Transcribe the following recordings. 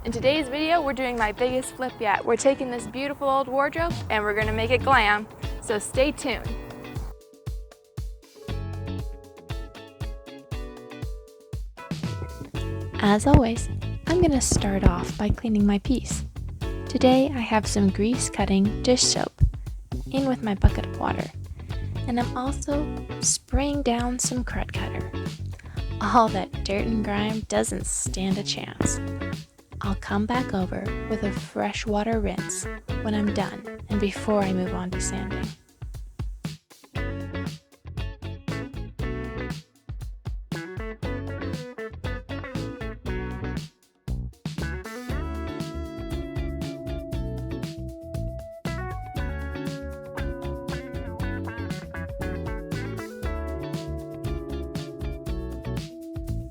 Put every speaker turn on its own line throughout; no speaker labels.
In today's video, we're doing my biggest flip yet. We're taking this beautiful old wardrobe and we're gonna make it glam, so stay tuned. As always, I'm gonna start off by cleaning my piece. Today I have some grease cutting dish soap in with my bucket of water, and I'm also spraying down some crud cutter. All that dirt and grime doesn't stand a chance. I'll come back over with a fresh water rinse when I'm done and before I move on to sanding.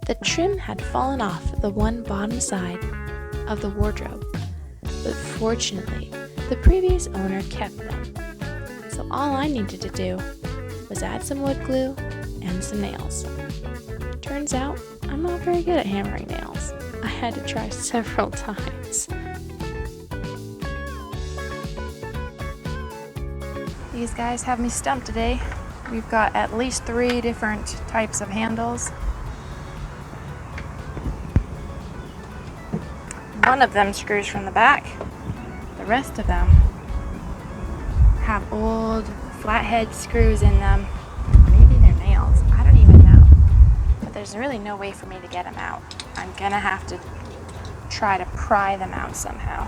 The trim had fallen off the one bottom side of the wardrobe, but fortunately, the previous owner kept them. So all I needed to do was add some wood glue and some nails. Turns out, I'm not very good at hammering nails. I had to try several times. These guys have me stumped today. We've got at least 3 different types of handles. One of them screws from the back. The rest of them have old flathead screws in them. Maybe they're nails. I don't even know. But there's really no way for me to get them out. I'm gonna have to try to pry them out somehow.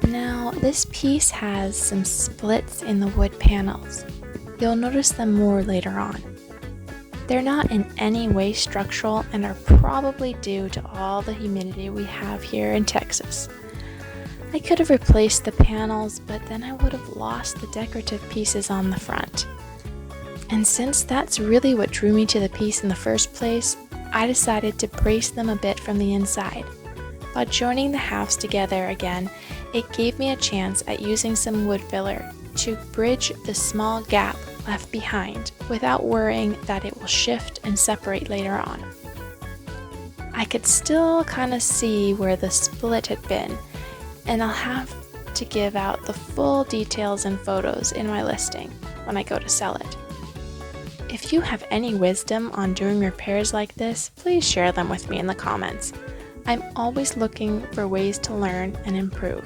Now, this piece has some splits in the wood panels. You'll notice them more later on. They're not in any way structural and are probably due to all the humidity we have here in Texas. I could have replaced the panels, but then I would have lost the decorative pieces on the front. And since that's really what drew me to the piece in the first place, I decided to brace them a bit from the inside. By joining the halves together again, it gave me a chance at using some wood filler to bridge the small gap left behind without worrying that it will shift and separate later on. I could still kind of see where the split had been, and I'll have to give out the full details and photos in my listing when I go to sell it. If you have any wisdom on doing repairs like this, please share them with me in the comments. I'm always looking for ways to learn and improve.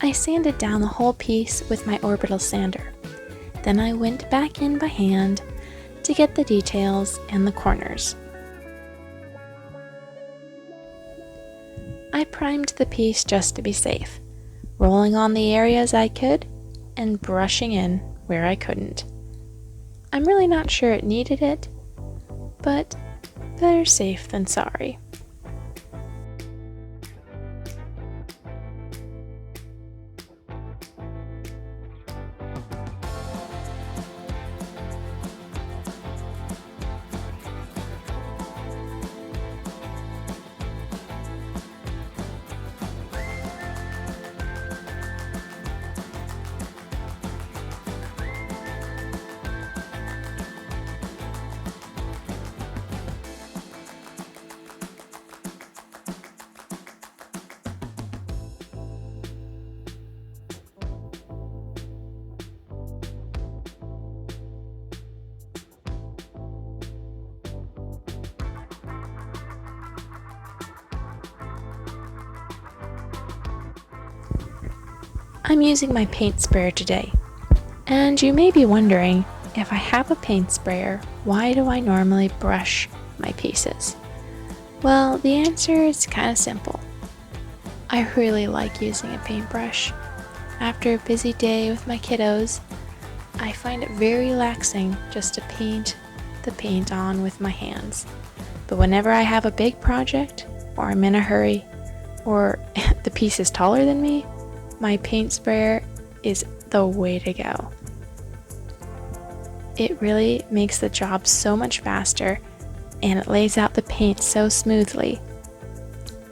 I sanded down the whole piece with my orbital sander. Then I went back in by hand to get the details and the corners. I primed the piece just to be safe, rolling on the areas I could and brushing in where I couldn't. I'm really not sure it needed it, but better safe than sorry. I'm using my paint sprayer today, and you may be wondering, if I have a paint sprayer, why do I normally brush my pieces? Well, the answer is kind of simple. I really like using a paintbrush. After a busy day with my kiddos, I find it very relaxing just to paint the paint on with my hands. But whenever I have a big project or I'm in a hurry, or the piece is taller than me, my paint sprayer is the way to go. It really makes the job so much faster, and it lays out the paint so smoothly.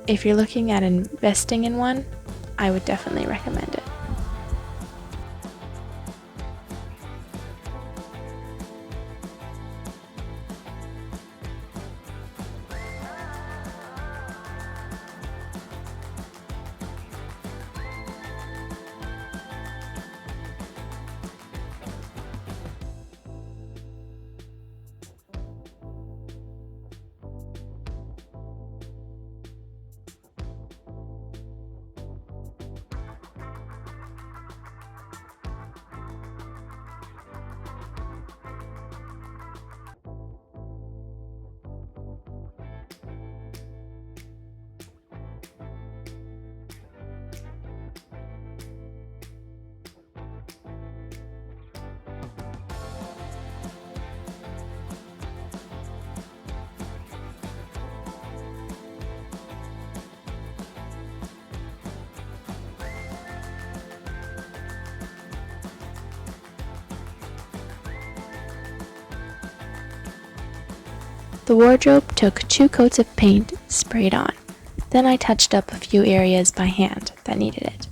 If you're looking at investing in one, I would definitely recommend it. The wardrobe took 2 coats of paint sprayed on. Then I touched up a few areas by hand that needed it.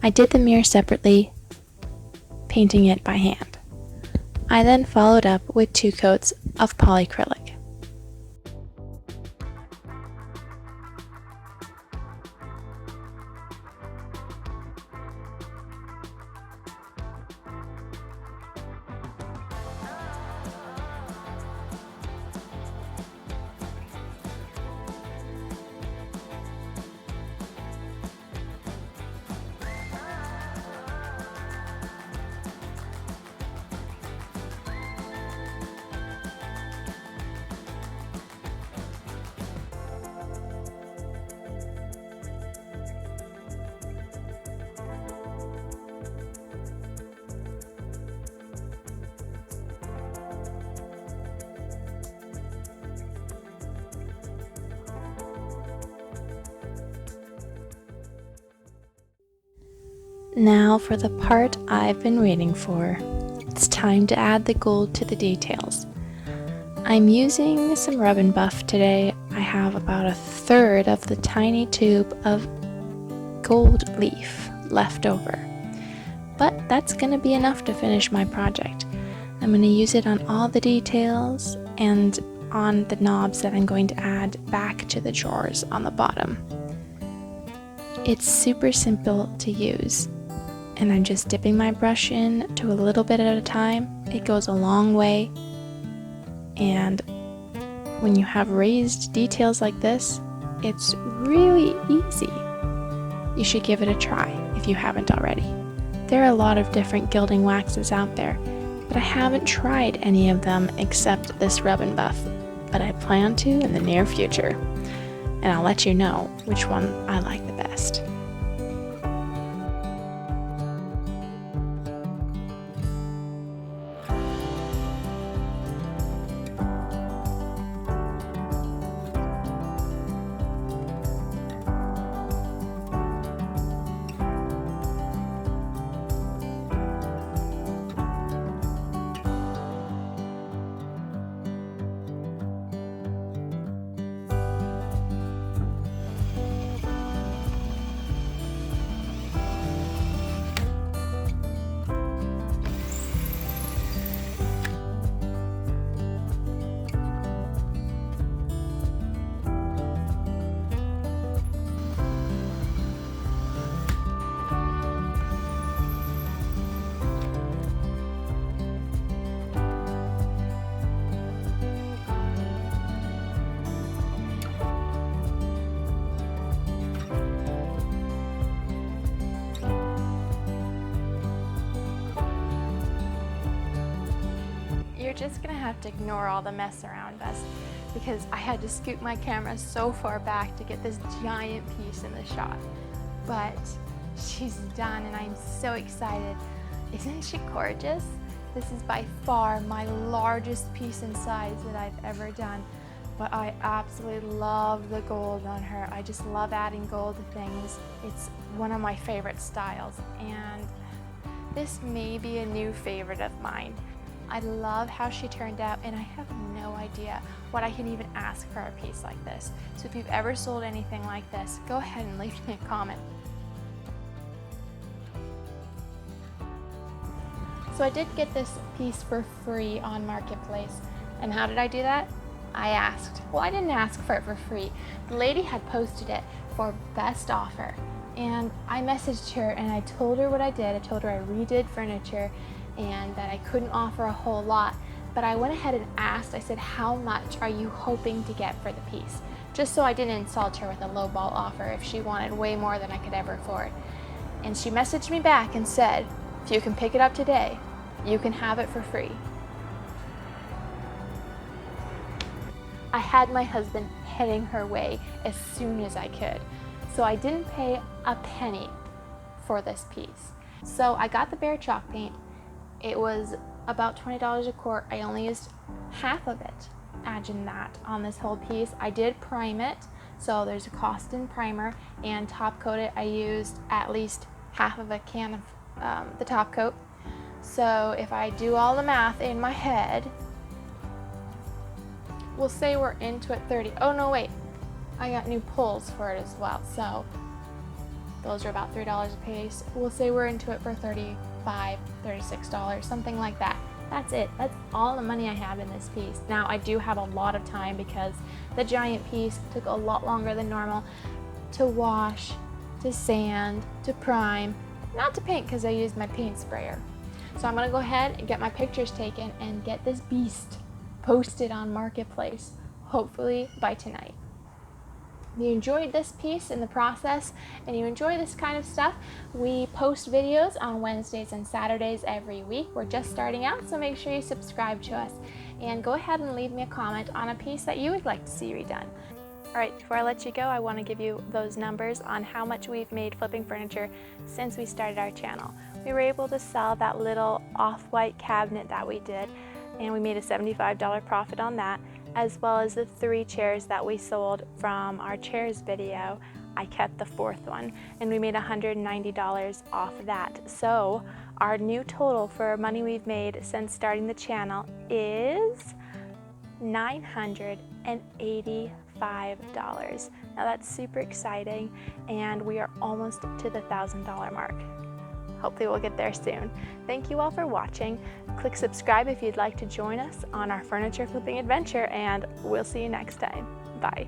I did the mirror separately, painting it by hand. I then followed up with 2 coats of polyacrylic. Now for the part I've been waiting for. It's time to add the gold to the details. I'm using some rub and buff today. I have about 1/3 of the tiny tube of gold leaf left over. But that's going to be enough to finish my project. I'm going to use it on all the details and on the knobs that I'm going to add back to the drawers on the bottom. It's super simple to use, and I'm just dipping my brush in to a little bit at a time. It goes a long way, and when you have raised details like this, it's really easy. You should give it a try if you haven't already. There are a lot of different gilding waxes out there, but I haven't tried any of them except this rub and buff, but I plan to in the near future, and I'll let you know which one I like the best. You're just gonna have to ignore all the mess around us because I had to scoot my camera so far back to get this giant piece in the shot. But she's done and I'm so excited. Isn't she gorgeous? This is by far my largest piece in size that I've ever done. but I absolutely love the gold on her. I just love adding gold to things. It's one of my favorite styles, and this may be a new favorite of mine. I love how she turned out, and I have no idea what I can even ask for a piece like this. So if you've ever sold anything like this, go ahead and leave me a comment. So I did get this piece for free on Marketplace. And how did I do that? I asked. Well, I didn't ask for it for free. The lady had posted it for best offer. And I messaged her and I told her what I did. I told her I redid furniture and that I couldn't offer a whole lot. But I went ahead and asked, I said, how much are you hoping to get for the piece? Just so I didn't insult her with a lowball offer if she wanted way more than I could ever afford. And she messaged me back and said, if you can pick it up today, you can have it for free. I had my husband heading her way as soon as I could. So I didn't pay a penny for this piece. So I got the Behr chalk paint. It was about $20 a quart. I only used half of it. Imagine that on this whole piece. I did prime it, so there's a cost in primer, and top coat it. I used at least half of a can of the top coat. So if I do all the math in my head, we'll say we're into it 30. Oh no, wait, I got new pulls for it as well. So those are about $3 a piece. We'll say we're into it for $35, $36, something like that. That's it. That's all the money I have in this piece. Now I do have a lot of time because the giant piece took a lot longer than normal to wash, to sand, to prime, not to paint because I used my paint sprayer. So I'm gonna go ahead and get my pictures taken and get this beast posted on Marketplace, hopefully by tonight. If you enjoyed this piece in the process and you enjoy this kind of stuff, we post videos on Wednesdays and Saturdays every week. We're just starting out, so make sure you subscribe to us and go ahead and leave me a comment on a piece that you would like to see redone. All right, before I let you go, I want to give you those numbers on how much we've made flipping furniture since we started our channel. We were able to sell that little off-white cabinet that we did, and we made a $75 profit on that, as well as the 3 chairs that we sold from our chairs video. I kept the 4th one, and we made $190 off of that. So our new total for money we've made since starting the channel is $985. Now that's super exciting, and we are almost to the $1,000 mark. Hopefully we'll get there soon. Thank you all for watching. Click subscribe if you'd like to join us on our furniture flipping adventure, and we'll see you next time. Bye.